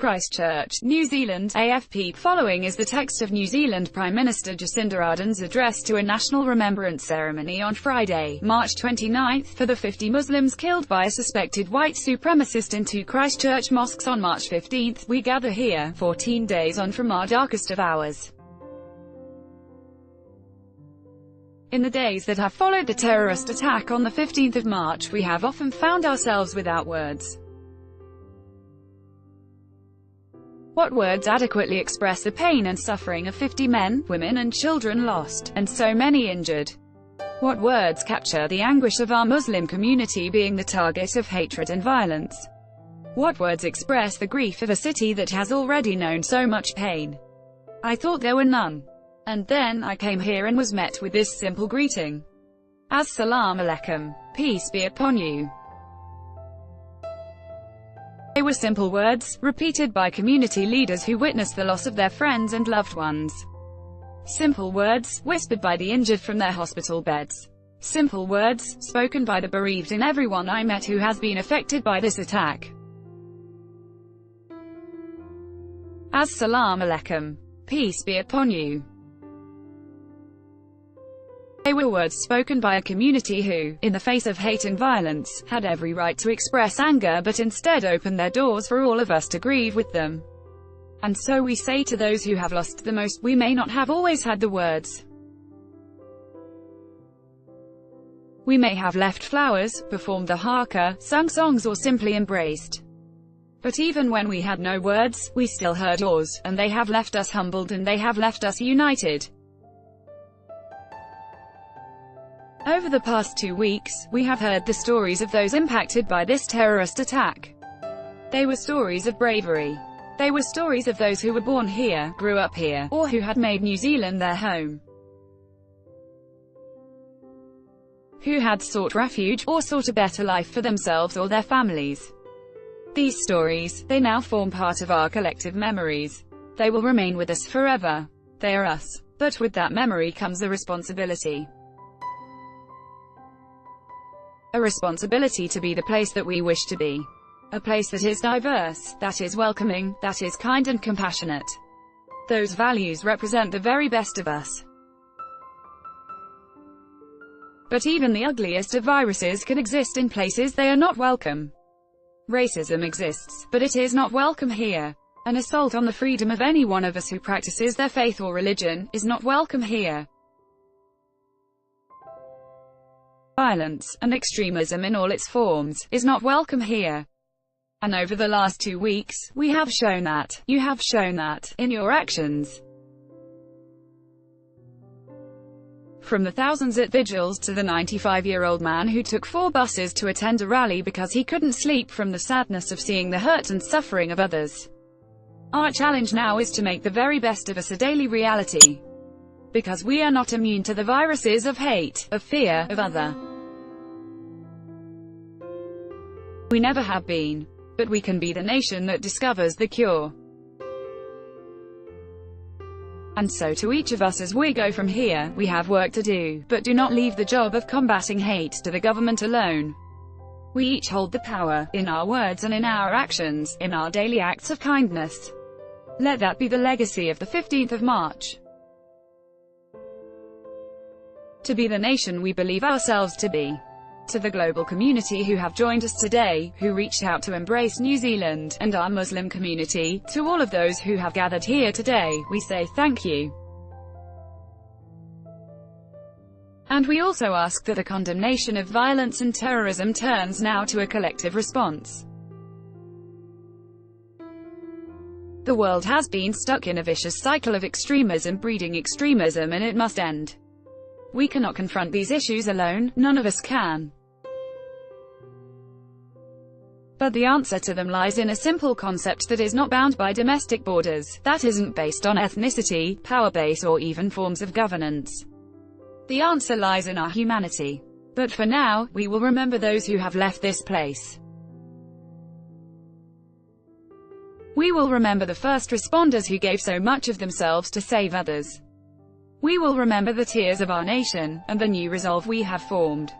Christchurch, New Zealand, AFP. Following is the text of New Zealand Prime Minister Jacinda Ardern's address to a national remembrance ceremony on Friday, March 29, for the 50 Muslims killed by a suspected white supremacist in 2 Christchurch mosques on March 15. We gather here, 14 days on from our darkest of hours. In the days that have followed the terrorist attack on the 15th of March, we have often found ourselves without words. What words adequately express the pain and suffering of 50 men, women and children lost, and so many injured? What words capture the anguish of our Muslim community being the target of hatred and violence? What words express the grief of a city that has already known so much pain? I thought there were none. And then I came here and was met with this simple greeting. As-salamu alaykum. Peace be upon you. They were simple words, repeated by community leaders who witnessed the loss of their friends and loved ones. Simple words, whispered by the injured from their hospital beds. Simple words, spoken by the bereaved and everyone I met who has been affected by this attack. As-salamu alaykum. Peace be upon you. They were words spoken by a community who, in the face of hate and violence, had every right to express anger but instead opened their doors for all of us to grieve with them. And so we say to those who have lost the most, we may not have always had the words. We may have left flowers, performed the haka, sung songs or simply embraced. But even when we had no words, we still heard yours, and they have left us humbled and they have left us united. Over the past 2 weeks, we have heard the stories of those impacted by this terrorist attack. They were stories of bravery. They were stories of those who were born here, grew up here, or who had made New Zealand their home. Who had sought refuge, or sought a better life for themselves or their families. These stories, they now form part of our collective memories. They will remain with us forever. They are us. But with that memory comes a responsibility. A responsibility to be the place that we wish to be. A place that is diverse, that is welcoming, that is kind and compassionate. Those values represent the very best of us. But even the ugliest of viruses can exist in places they are not welcome. Racism exists, but it is not welcome here. An assault on the freedom of any one of us who practices their faith or religion is not welcome here. Violence, and extremism in all its forms, is not welcome here. And over the last 2 weeks, we have shown that, you have shown that, in your actions. From the thousands at vigils to the 95-year-old man who took 4 buses to attend a rally because he couldn't sleep from the sadness of seeing the hurt and suffering of others. Our challenge now is to make the very best of us a daily reality. Because we are not immune to the viruses of hate, of fear, of other. We never have been. But we can be the nation that discovers the cure. And so to each of us as we go from here, we have work to do, but do not leave the job of combating hate to the government alone. We each hold the power, in our words and in our actions, in our daily acts of kindness. Let that be the legacy of the 15th of March. To be the nation we believe ourselves to be. To the global community who have joined us today, who reached out to embrace New Zealand, and our Muslim community, to all of those who have gathered here today, we say thank you. And we also ask that the condemnation of violence and terrorism turns now to a collective response. The world has been stuck in a vicious cycle of extremism breeding extremism, and it must end. We cannot confront these issues alone, none of us can. But the answer to them lies in a simple concept that is not bound by domestic borders, that isn't based on ethnicity, power base or even forms of governance. The answer lies in our humanity. But for now, we will remember those who have left this place. We will remember the first responders who gave so much of themselves to save others. We will remember the tears of our nation, and the new resolve we have formed.